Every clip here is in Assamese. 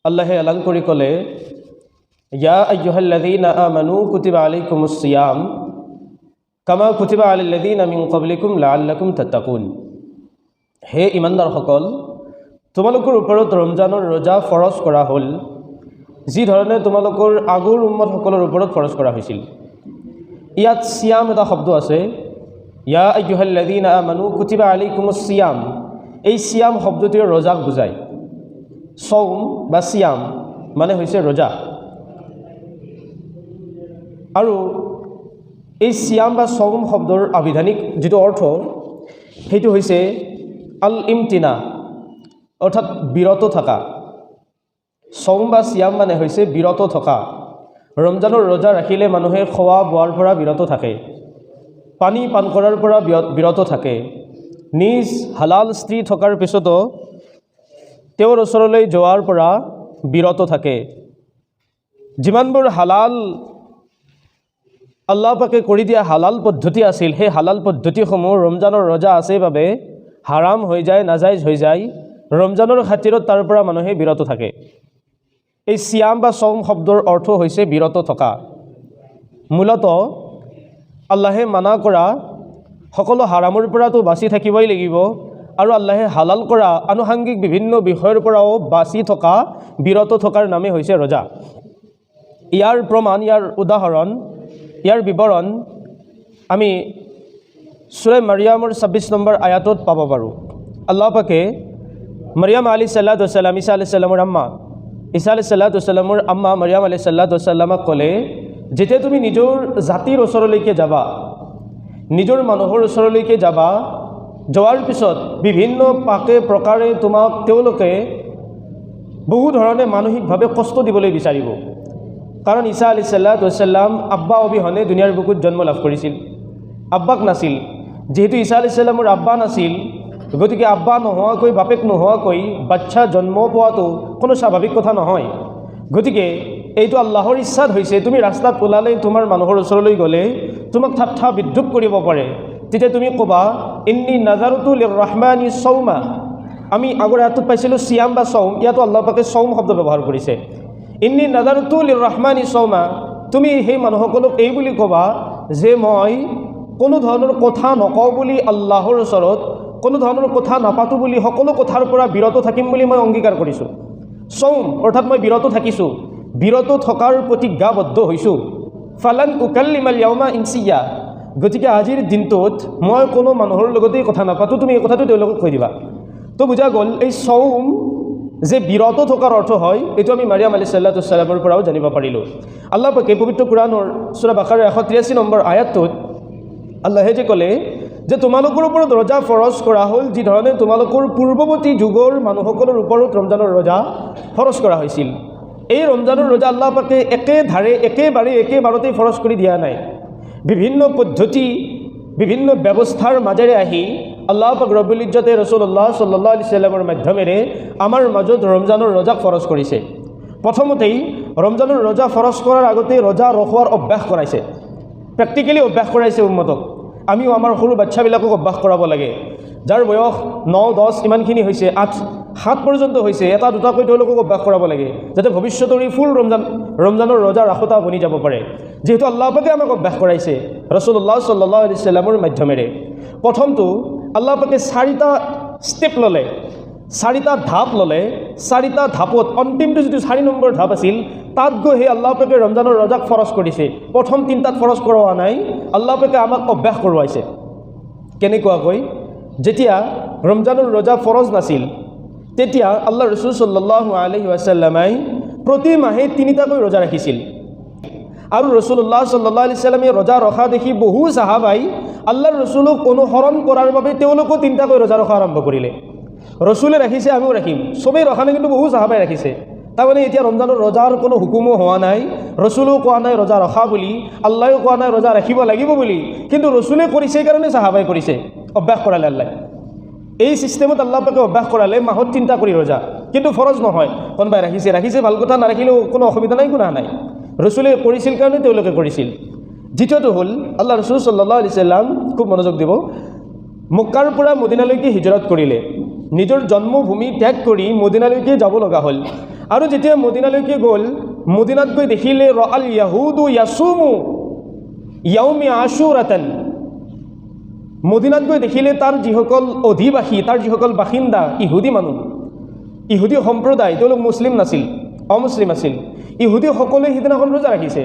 আল্লাহে এলান কৰি ক'লে, ইয়া আইয়ুহাল্লাযীনা আমানু কুতিবা আলাইকুমুস সিয়াম কামা কুতিবা আলাল্লাযীনা মিন ক্বাবলিকুম লাআল্লাকুম তাত্তাকুন। হে ইমানদাৰসকল, তোমালোকৰ ওপৰত ৰমজানৰ ৰোজা ফৰজ কৰা হ'ল, যি ধৰণে তোমালোকৰ আগৰ উম্মতসকলৰ ওপৰত ফৰজ কৰা হৈছিল। ইয়াত সিয়াম এটা শব্দ আছে, ইয়া আইয়ুহাল্লাযীনা আমানু কুতিবা আলাইকুমুস সিয়াম। এই সিয়াম শব্দটোৱে ৰোজাক বুজায়। সৌম বা সিয়াম মানে হৈছে ৰোজা। আৰু এই সিয়াম বা সৌম শব্দৰ আবিধানিক যিটো অৰ্থ সেইটো হৈছে আল ইমতিনা, অৰ্থাৎ বিৰত থকা। সৌম বা সিয়াম মানে হৈছে বিৰত থকা। ৰমজানৰ ৰোজা ৰাখিলে মানুহে খোৱা বোৱাৰ পৰা বিৰত থাকে, পানী পান কৰাৰ পৰা বিৰত থাকে, নিজ হালাল স্ত্ৰী থকাৰ পিছতো তেওঁৰ ওচৰলৈ যোৱাৰ পৰা বিৰত থাকে। যিমানবোৰ হালাল আল্লাহ পাকে কৰি দিয়া হালাল পদ্ধতি আছিল, সেই হালাল পদ্ধতিসমূহ ৰমজানৰ ৰোজা আছে বাবে হাৰাম হৈ যায়, নাজাইজ হৈ যায়। ৰমজানৰ খাতিৰত তাৰ পৰা মানুহে বিৰত থাকে। এই সিয়াম বা সৌম শব্দৰ অৰ্থ হৈছে বিৰত থকা। মূলত আল্লাহে মানা কৰা সকলো হাৰামৰ পৰাতো বাচি থাকিবই লাগিব, আৰু আল্লাহে হালাল কৰা আনুষাংগিক বিভিন্ন বিষয়ৰ পৰাও বাচি থকা, বিৰত থকাৰ নামে হৈছে ৰোজা। ইয়াৰ প্ৰমাণ, ইয়াৰ উদাহৰণ, ইয়াৰ বিৱৰণ আমি সূৰা মাৰিয়ামৰ ২৬ নম্বৰ আয়াতত পাব পাৰোঁ। আল্লাহ পাকে মাৰিয়াম আলাইহিছ সালাতু ওয়াস সালাম, ঈসা আলাইহিছ সালামৰ আম্মা, ঈসা আলাইহিছ সালাতু ওয়াস সালামৰ আম্মা মাৰিয়াম আলাইহিছ সালাতু ওয়াস সালামক ক'লে, যেতিয়া তুমি নিজৰ জাতিৰ ওচৰলৈকে যাবা, নিজৰ মানুহৰ ওচৰলৈকে যাবা, যোৱাৰ পিছত বিভিন্ন পাকে প্ৰকাৰে তোমাক তেওঁলোকে বহু ধৰণে মানসিকভাৱে কষ্ট দিবলৈ বিচাৰিব। কাৰণ ঈসা আলাইহিছ সালাতু ওয়াস সালাম আব্বা অবিহনে দুনিয়াৰ বুকুত জন্ম লাভ কৰিছিল। আব্বাক নাছিল। যিহেতু ঈসা আলাইহিছ সালামৰ আব্বা নাছিল, গতিকে আব্বা নোহোৱাকৈ, বাপেক নোহোৱাকৈ বাচ্চা জন্ম পোৱাটো কোনো স্বাভাৱিক কথা নহয়। গতিকে এইটো আল্লাহৰ ইচ্ছাত হৈছে। তুমি ৰাস্তাত ওলালে, তোমাৰ মানুহৰ ওচৰলৈ গ'লে তোমাক ঠাট্টা বিদ্ৰূপ কৰিব পাৰে, তেতিয়া তুমি ক'বা, ইন্নী নাজাৰতু লিৰৰহমানি সৌমা। আমি আগৰ আয়াতত পাইছিলোঁ সিয়াম বা সৌম, ইয়াতো আল্লাহ পাকে সৌম শব্দ ব্যৱহাৰ কৰিছে। ইন্নী নাজাৰতু লিৰৰহমানি সৌমা। তুমি সেই মানুহসকলক এই বুলি ক'বা যে মই কোনো ধৰণৰ কথা নকওঁ বুলি আল্লাহৰ ওচৰত, কোনো ধৰণৰ কথা নাপাতোঁ বুলি, সকলো কথাৰ পৰা বিৰত থাকিম বুলি মই অংগীকাৰ কৰিছোঁ। সৌম অৰ্থাৎ মই বিৰত থাকিছোঁ, বিৰত থকাৰ প্ৰতিজ্ঞাবদ্ধ হৈছোঁ। ফালান উকাল্লিমাল ইয়াউমা ইনছিয়া। গতিকে আজিৰ দিনটোত মই কোনো মানুহৰ লগতেই কথা নাপাতোঁ, তুমি এই কথাটো তেওঁলোকক কৈ দিবা। তো বুজা গ'ল, এই সৌম যে বিৰত থকাৰ অৰ্থ হয়, এইটো আমি মাৰিয়াম আলাইহিছ সালাতু ওয়াস সালামৰ পৰাও জানিব পাৰিলোঁ। আল্লাহ পাকে পবিত্ৰ কুৰাণৰ সূৰা বাকাৰাৰ ১৮৩ নম্বৰ আয়াতটোত আল্লাহে যে ক'লে যে তোমালোকৰ ওপৰত ৰোজা ফৰজ কৰা হ'ল, যি ধৰণে তোমালোকৰ পূৰ্বৱৰ্তী যুগৰ মানুহসকলৰ ওপৰত ৰমজানৰ ৰোজা ফৰজ কৰা হৈছিল। এই ৰমজানৰ ৰোজা আল্লাহ পাকে একেবাৰতেই ফৰজ কৰি দিয়া নাই। বিভিন্ন পদ্ধতি, বিভিন্ন ব্যৱস্থাৰ মাজেৰে আহি আল্লাহ পাক ৰব্বুল ইজ্জতে ৰাসূলুল্লাহ সাল্লাল্লাহু আলাইহি ওয়াসাল্লামৰ মাধ্যমেৰে আমাৰ মাজত ৰমজানৰ ৰোজাক ফৰজ কৰিছে। প্ৰথমতেই ৰমজানৰ ৰোজা ফৰজ কৰাৰ আগতে ৰোজা ৰখোৱাৰ অভ্যাস কৰাইছে, প্ৰেক্টিকেলি অভ্যাস কৰাইছে উম্মতক। আমিও আমাৰ সৰু বাচ্চাবিলাকক অভ্যাস কৰাব লাগে। যাৰ বয়স ৯-১০ ইমানখিনি হৈছে, ৮-৭ পৰ্যন্ত হৈছে, এটা দুটাকৈ তেওঁলোকক অভ্যাস কৰাব লাগে, যাতে ভৱিষ্যতৰ ফুল ৰমজানৰ ৰোজা ৰাখোতা বনি যাব পাৰে। যিহেতু আল্লাহ পাকে আমাক অভ্যাস কৰাইছে ৰাসূলুল্লাহ সাল্লাল্লাহু আলাইহি ওয়াসাল্লামৰ মাধ্যমেৰে। প্ৰথমটো আল্লাহ পাকে ৪টা ষ্টেপ ল'লে, ৪টা ধাপ ল'লে। ৪টা ধাপত অন্তিমটো যিটো ৪ নম্বৰ ধাপ আছিল, তাত গৈ সেই আল্লাহ পাকে ৰমজানৰ ৰোজাক ফৰজ কৰিছে। প্ৰথম ৩টাত ফৰজ কৰোৱা নাই, আল্লাহ পাকে আমাক অভ্যাস কৰোৱাইছে। কেনেকুৱাকৈ? যেতিয়া ৰমজানৰ ৰোজা ফৰজ নাছিল, তেতিয়া আল্লাহ ৰসুল সাল্লাল্লাহু আলাইহি ওয়াসাল্লামে প্ৰতি মাহে ৩টাকৈ ৰোজা ৰাখিছিল। আৰু ৰসুল্লাহ সাল্লাল্লাহু আলাইহি ওয়াসাল্লামে ৰোজা ৰখা দেখি বহু সাহাবাই আল্লাহৰ ৰসুলক অনুসৰণ কৰাৰ বাবে তেওঁলোকো ৩টাকৈ ৰোজা ৰখা আৰম্ভ কৰিলে। ৰসুলে ৰাখিছে, আমিও ৰাখিম, চবেই ৰখা নাই, কিন্তু বহু সাহাবাই ৰাখিছে। তাৰমানে এতিয়া ৰমজানৰ ৰোজাৰ কোনো হুকুমো হোৱা নাই, ৰসুলেও কোৱা নাই ৰোজা ৰখা বুলি, আল্লাহেও কোৱা নাই ৰোজা ৰাখিব লাগিব বুলি, কিন্তু ৰসুলে কৰিছে কাৰণে সাহাবাই কৰিছে, অভ্যাস কৰালে আল্লাহ। এই ছিষ্টেমত আল্লাহ পাকে অভ্যাস কৰালে মাহত ৩টা কৰি ৰোজা, কিন্তু ফৰজ নহয়। কোনোবাই ৰাখিছে ভাল কথা, নাৰাখিলেও কোনো অসুবিধা নাই, গুনাহ নাই। ৰসুলে কৰিছিল কাৰণে তেওঁলোকে কৰিছিল। দ্বিতীয়টো হ'ল আল্লাহ ৰসুল সাল্লাল্লাহু আলাইহি ওয়াসাল্লাম, খুব মনোযোগ দিব, মক্কাৰ পৰা মদিনালৈকে হিজৰত কৰিলে। নিজৰ জন্মভূমি ত্যাগ কৰি মদিনালৈকে যাব লগা হ'ল। আৰু যেতিয়া মদিনালৈকে গ'ল, মদিনাত গৈ দেখিলে ৰআল ইয়াহুদু ইয়াছুমু ইয়াউমি আশুৰাতান। মদিনাত গৈ দেখিলে তাৰ যিসকল অধিবাসী, তাৰ যিসকল বাসিন্দা, ইহুদী মানুহ, ইহুদী সম্প্ৰদায়, তেওঁলোক মুছলিম নাছিল, অমুছলিম আছিল। ইহুদী সকলোৱে সিদিনাখন ৰোজা ৰাখিছে।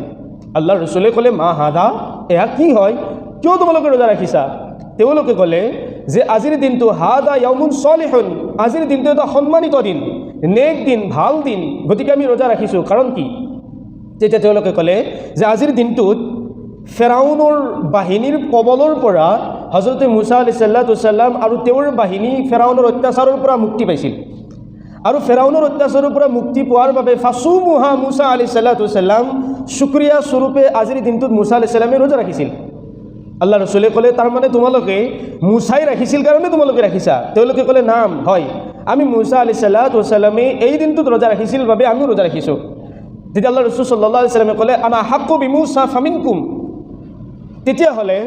আল্লাহৰ ৰচুলে ক'লে, মা হাদা, এয়া কি হয়, কিয় তোমালোকে ৰোজা ৰাখিছা? তেওঁলোকে ক'লে যে আজিৰ দিনটো হাদা ইয়াউমুন ছলিহুন, আজিৰ দিনটো এটা সন্মানিত দিন, নেক দিন, ভাল দিন, গতিকে আমি ৰোজা ৰাখিছোঁ। কাৰণ কি? তেতিয়া তেওঁলোকে ক'লে যে আজিৰ দিনটোত ফেৰাউনৰ বাহিনীৰ কবলৰ পৰা হজৰতে মুছা আলাইহিছ সালাম আৰু তেওঁৰ বাহিনী ফেৰাউনৰ অত্যাচাৰৰ পৰা মুক্তি পাইছিল। আৰু ফেৰাউনৰ অত্যাচাৰৰ পৰা মুক্তি পোৱাৰ বাবে ফাছুমুহা মুছা আলাইহিছ সালাম শুক্ৰিয়া স্বৰূপে আজিৰ দিনটোত মুছা আলাইহিছ সালামে ৰোজা ৰাখিছিল। আল্লাহ ৰচুলে ক'লে, তাৰমানে তোমালোকে মুছাই ৰাখিছিল কাৰণে তোমালোকে ৰাখিছা? তেওঁলোকে ক'লে, নাম হয়, আমি মুছা আলাইহিছ সালামে এই দিনটোত ৰোজা ৰাখিছিল বাবে আমিও ৰোজা ৰাখিছোঁ। তেতিয়া আল্লাহ ৰচুল সাল্লাল্লাহু আলাইহি ওয়াসাল্লামে ক'লে, আনা হাক্কু বিমুছা ফামিনকুম। তেতিয়াহ'লে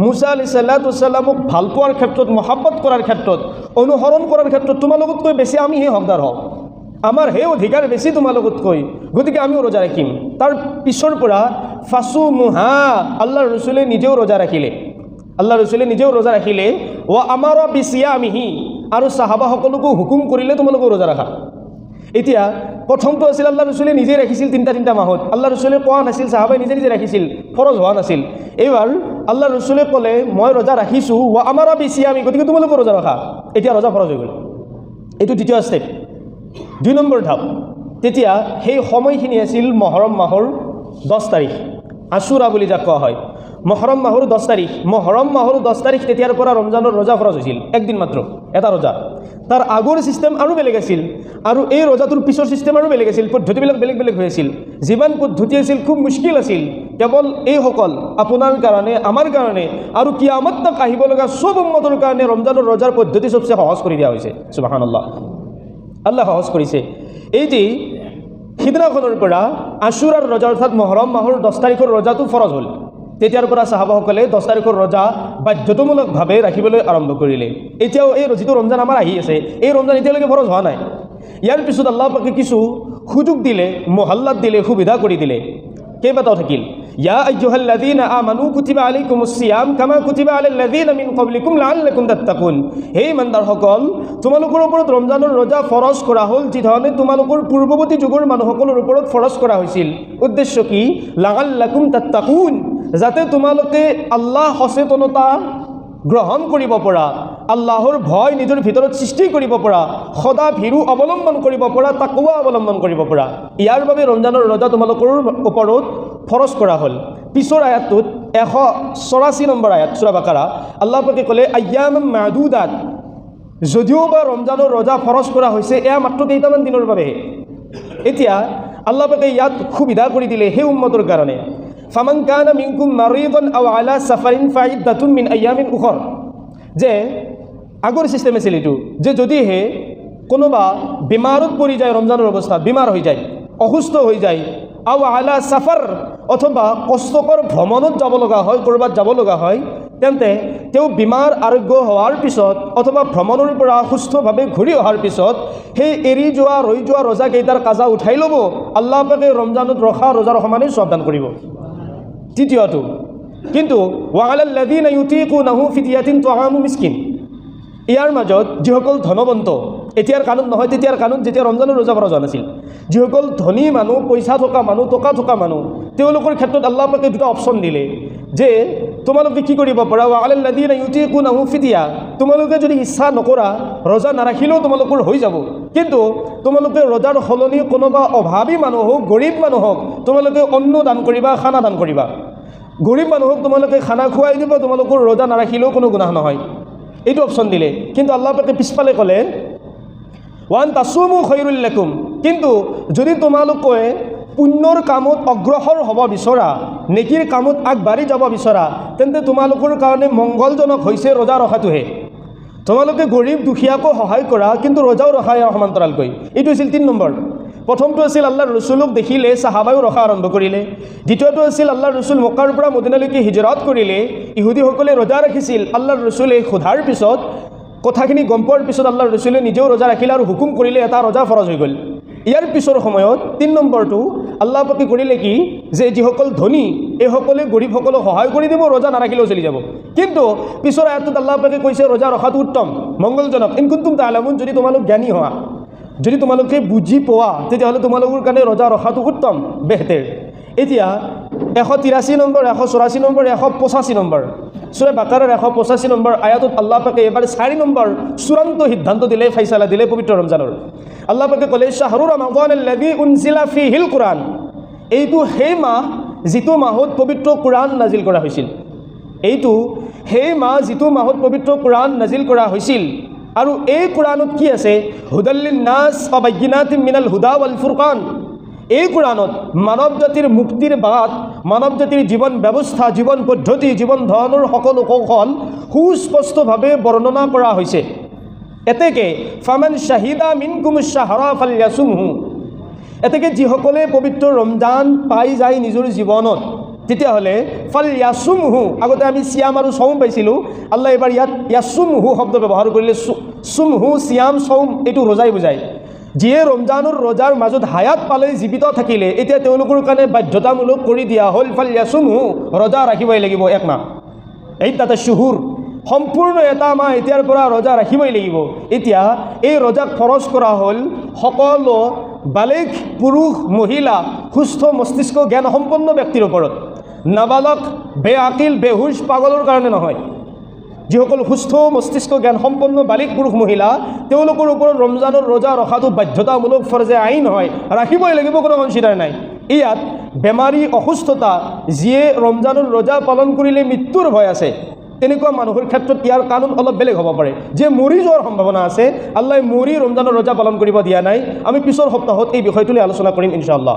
মুছা আলাইহিছ সালামক ভাল পোৱাৰ ক্ষেত্ৰত, মহাব্বত কৰাৰ ক্ষেত্ৰত, অনুসৰণ কৰাৰ ক্ষেত্ৰত তোমালোকতকৈ বেছি আমিহে হকদাৰ হওঁ, আমাৰ সেই অধিকাৰ বেছি তোমালোকতকৈ, গতিকে আমিও ৰোজা ৰাখিম। তাৰ পিছৰ পৰা ফাছুমুহা, আল্লাহ ৰচুলে নিজেও ৰোজা ৰাখিলে। আল্লাহ ৰচুলে নিজেও ৰোজা ৰাখিলে। ৱা আমাৰা বিছিয়ামিহি, আৰু চাহাবাসকলকো হুকুম কৰিলে তোমালোকেও ৰোজা ৰাখা। এতিয়া প্ৰথমটো আছিল আল্লাহ ৰচুলে নিজে ৰাখিছিল তিনিটা মাহত। আল্লাহ ৰচুলে কোৱা নাছিল, চাহাবাই নিজে নিজে ৰাখিছিল, ফৰজ হোৱা নাছিল। এইবাৰ আল্লাহ ৰচুলে ক'লে, মই ৰোজা ৰাখিছোঁ, ৱা আমাৰা বিছিয়ামি, গতিকে তোমালোকেও ৰোজা ৰাখা। এতিয়া ৰোজা ফৰজ হৈ গ'ল। এইটো দ্বিতীয় ষ্টেপ। 2 নম্বৰ ধাপ। তেতিয়া সেই সময়খিনি আছিল মহৰম মাহৰ 10 তাৰিখ, আশুৰা বুলি যাক কোৱা হয়। মহৰম মাহৰ 10 তাৰিখ, মহৰম মাহৰ 10 তাৰিখ তেতিয়াৰ পৰা ৰমজানৰ ৰোজা ফৰজ হৈছিল, একদিন মাত্ৰ, এটা ৰোজা। তাৰ আগৰ ছিষ্টেম আৰু বেলেগ আছিল, আৰু এই ৰোজাটোৰ পিছৰ ছিষ্টেম আৰু বেলেগ আছিল, পদ্ধতিবিলাক বেলেগ বেলেগ হৈ আছিল। যিমান পদ্ধতি আছিল খুব মুস্কিল আছিল। কেৱল এইসকল আপোনাৰ কাৰণে, আমাৰ কাৰণে, আৰু কিয়ামত তক আহিব লগা চব উম্মতৰ কাৰণে ৰমজানৰ ৰোজাৰ পদ্ধতি চবচে সহজ কৰি দিয়া হৈছে। সুবহানাল্লাহ, আল্লাহ সহজ কৰিছে। এই যে সিদিনাখনৰ পৰা আশুৰাৰ ৰোজা অৰ্থাৎ মহৰম মাহৰ 10 তাৰিখৰ ৰোজাটো ফৰজ হ'ল। তেতিয়াৰ পৰা চাহাবাসকলে 10 তাৰিখৰ ৰোজা বাধ্যতামূলকভাৱে ৰাখিবলৈ আৰম্ভ কৰিলে। এতিয়াও এই যিটো ৰমজান আমাৰ আহি আছে, এই ৰমজান এতিয়ালৈকে ফৰজ হোৱা নাই। ইয়াৰ পিছত আল্লাহ পাকে কিছু সুযোগ দিলে, মহল্লাত দিলে, সুবিধা কৰি দিলে। কেইবাটাও থাকিল। ইয়া আইয়ুহাল্লাযীনা আমানু কুতিবা আলাইকুমুছ সিয়াম কামা কুতিবা আলাল লাযীনা মিন ক্বাবলিকুম লাআল্লাকুম তাত্তাকুন। হে ইমানদাৰসকল, তোমালোকৰ ওপৰত ৰমজানৰ ৰোজা ফৰজ কৰা হ'ল যি ধৰণে তোমালোকৰ পূৰ্বৱৰ্তী যুগৰ মানুহসকলৰ ওপৰত ফৰজ কৰা হৈছিল। উদ্দেশ্য কি? লাআল্লাকুম তাত্তাকুন, যাতে তোমালোকে আল্লাহ সচেতনতা গ্ৰহণ কৰিব পৰা, আল্লাহৰ ভয় নিজৰ ভিতৰত সৃষ্টি কৰিব পৰা, সদা ভীৰু অৱলম্বন কৰিব পৰা, তাকৱা অৱলম্বন কৰিব পৰা। ইয়াৰ বাবে ৰমজানৰ ৰোজা তোমালোকৰ ওপৰত ফৰজ কৰা হ'ল। পিছৰ আয়াতটোত 184 নম্বৰ আয়াত সূৰা বাকাৰা, আল্লাহ পাকে ক'লে, আয়ামাম মাদুদাত, যদিও বা ৰমজানৰ ৰোজা ফৰজ কৰা হৈছে, এয়া মাত্ৰ কেইটামান দিনৰ বাবেহে। এতিয়া আল্লাহ পাকে ইয়াত সুবিধা কৰি দিলে সেই উম্মতৰ কাৰণে। ফামান কানা মিনকুম মাৰিদান আও আলা সাফাৰিন ফাইদাতুন মিন আয়ামিন উখৰ, যে আগৰ ছিষ্টেম আছিল এইটো, যে যদিহে কোনোবা বেমাৰত পৰি যায়, ৰমজানৰ অৱস্থাত বেমাৰ হৈ যায়, অসুস্থ হৈ যায়, আও আলা সাফাৰ, অথবা কষ্টকৰ ভ্ৰমণত যাব লগা হয়, ক'ৰবাত যাব লগা হয়, তেন্তে তেওঁ বেমাৰ আৰোগ্য হোৱাৰ পিছত অথবা ভ্ৰমণৰ পৰা সুস্থভাৱে ঘূৰি অহাৰ পিছত সেই এৰি যোৱা ৰৈ যোৱা ৰোজাকেইটাৰ কাজা উঠাই ল'ব। আল্লাহ পাকে ৰমজানত ৰখা ৰোজাৰ সমানেই সাৱধান কৰিব। তৃতীয়টো কিন্তু ওয়ালাল্লাযীনা ইউতিকুনাহু ফিদিয়াতুন তুআমু মিসকিন, ইয়াৰ মাজত যিসকল ধনৱন্ত, এতিয়াৰ কানুন নহয়, তেতিয়াৰ কানুন যেতিয়া ৰমজানৰ ৰোজা ফৰজ হোৱা নাছিল, যিসকল ধনী মানুহ, পইচা থকা মানুহ, টকা থকা মানুহ, তেওঁলোকৰ ক্ষেত্ৰত আল্লাহ পাকে দুটা অপশ্যন দিলে যে তোমালোকে কি কৰিব পাৰা, ওয়ালাল্লাযীনা ইউতিকুনাহু ফিদিয়া, তোমালোকে যদি ইচ্ছা নকৰা ৰোজা নাৰাখিলেও তোমালোকৰ হৈ যাব, কিন্তু তোমালোকে ৰোজাৰ সলনি কোনোবা অভাৱী মানুহ হওক, গৰীব মানুহ হওক, তোমালোকে অন্ন দান কৰিবা, খানা দান কৰিবা। গৰীব মানুহক তোমালোকে খানা খুৱাই দিবা, তোমালোকৰ ৰোজা নাৰাখিলেও কোনো গুনাহ নহয়। এইটো অপশ্যন দিলে। কিন্তু আল্লাহ পাকে পিছফালে ক'লে, ওয়ান তাসুমু খায়ৰুল লাকুম, কিন্তু যদি তোমালোকে পুণ্যৰ কামত অগ্ৰসৰ হ'ব বিচৰা, নেকিৰ কামত আগবাঢ়ি যাব বিচৰা, তেন্তে তোমালোকৰ কাৰণে মংগলজনক হৈছে ৰোজা ৰখাটোহে। তোমালোকে গৰীব দুখীয়াকো সহায় কৰা, কিন্তু ৰোজাও ৰখা ইয়াৰ সমান্তৰালকৈ। এইটো আছিল 3 নম্বৰ। প্ৰথমটো আছিল আল্লাহৰ ৰচুলক দেখিলে চাহাবায়ো ৰখা আৰম্ভ কৰিলে। দ্বিতীয়টো আছিল আল্লাহৰ ৰচুল মক্কাৰ পৰা মদিনালৈকে হিজৰত কৰিলে, ইহুদীসকলে ৰোজা ৰাখিছিল। আল্লাহৰ ৰচুলে সোধাৰ পিছত কথাখিনি গম পোৱাৰ পিছত আল্লাহৰ ৰাছুলে নিজেও ৰোজা ৰাখিলে আৰু হুকুম কৰিলে এটা ৰোজা ফৰজ হৈ গ'ল। ইয়াৰ পিছৰ সময়ত ৩ নম্বৰটো আল্লাহ পাকে কৰিলে কি যে যিসকল ধনী এইসকলে গৰীবসকলক সহায় কৰি দিব, ৰোজা নাৰাখিলেও চলি যাব। কিন্তু পিছৰ আয়াতটোত আল্লাহ পাকে কৈছে ৰোজা ৰখাটো উত্তম, মংগলজনক। ইন কুনতুম তা'লামুন, যদি তোমালোক জ্ঞানী হোৱা, যদি তোমালোকে বুজি পোৱা, তেতিয়াহ'লে তোমালোকৰ কাৰণে ৰোজা ৰখাটো উত্তম, বেহতেৰ। এতিয়া 183 নম্বৰ, 184 নম্বৰ, 185 নম্বৰ সূৰা বাকাৰাৰ 185 নম্বৰ আয়াতত আল্লাহ পাকে এবাৰ 4 নম্বৰ চূড়ান্ত সিদ্ধান্ত দিলে, ফাইছালা দিলে পবিত্ৰ ৰমজানৰ। আল্লাহ পাকে ক'লে শাহৰু ৰমাদান আল্লাযী উনজিলা ফীহিল কুৰআন, এইটো সেই মাহ যিটো মাহত পবিত্ৰ কুৰআন নাজিল কৰা হৈছিল। এইটো সেই মাহ যিটো মাহত পবিত্ৰ কুৰআন নাজিল কৰা হৈছিল। আৰু এই কুৰআনত কি আছে? হুদাল লিন্নাছ ওয়া বাইয়িনাতিন মিনাল হুদা ওয়াল ফুৰকান। এই কুৰআনত মানৱ জাতিৰ মুক্তিৰ বাট, মানৱ জাতিৰ জীৱন ব্যৱস্থা, জীৱন পদ্ধতি, জীৱন ধৰণৰ সকলো কৌশল সুস্পষ্টভাৱে বৰ্ণনা কৰা হৈছে। এতেকে ফামান শাহিদা মিনকুমুশ শাহৰা ফালয়াছুমহু, এতেকে যিসকলে পবিত্ৰ ৰমজান পাই যায় নিজৰ জীৱনত, তেতিয়াহ'লে ফালয়াছুমহু, আগতে আমি চিয়াম আৰু চৌম পাইছিলোঁ, আল্লাহ এবাৰ ইয়াত ইয়াছুমহু শব্দ ব্যৱহাৰ কৰিলে। চুমহু চিয়াম চৌম এইটো ৰোজাই বুজায়। যিয়ে ৰমজানৰ ৰোজাৰ মাজত হায়াত পালে, জীৱিত থাকিলে, এতিয়া তেওঁলোকৰ কাৰণে বাধ্যতামূলক কৰি দিয়া হ'ল ফালয়াছুমহু, ৰোজা ৰাখিবই লাগিব 1 মাহ। তাতে শুহুৰ সম্পূৰ্ণ এটা মাহ এতিয়াৰ পৰা ৰোজা ৰাখিবই লাগিব। এতিয়া এই ৰোজাক ফৰজ কৰা হ'ল সকলো বালিগ পুৰুষ মহিলা সুস্থ মস্তিষ্ক জ্ঞান সম্পন্ন ব্যক্তিৰ ওপৰত, নাবালক বেআকিল বেহুশ পাগলৰ কাৰণে নহয়। যিসকল সুস্থ মস্তিষ্ক জ্ঞান সম্পন্ন বালিগ পুৰুষ মহিলা, তেওঁলোকৰ ওপৰত ৰমজানৰ ৰোজা ৰখাটো বাধ্যতামূলক ফৰজে আইন হয়, ৰাখিবই লাগিব, কোনো কনচিডাৰ নাই। ইয়াত বেমাৰী অসুস্থতা, যিয়ে ৰমজানৰ ৰোজা পালন কৰিলে মৃত্যুৰ ভয় আছে, তেনেকুৱা মানুহৰ ক্ষেত্ৰত ইয়াৰ কানুন অলপ বেলেগ হ'ব পাৰে। যে মৰি যোৱাৰ সম্ভাৱনা আছে, আল্লাহ মৰি ৰমজানৰ ৰোজা পালন কৰিব দিয়া নাই। আমি পিছৰ সপ্তাহত এই বিষয়টো লৈ আলোচনা কৰিম ইনশাআল্লাহ।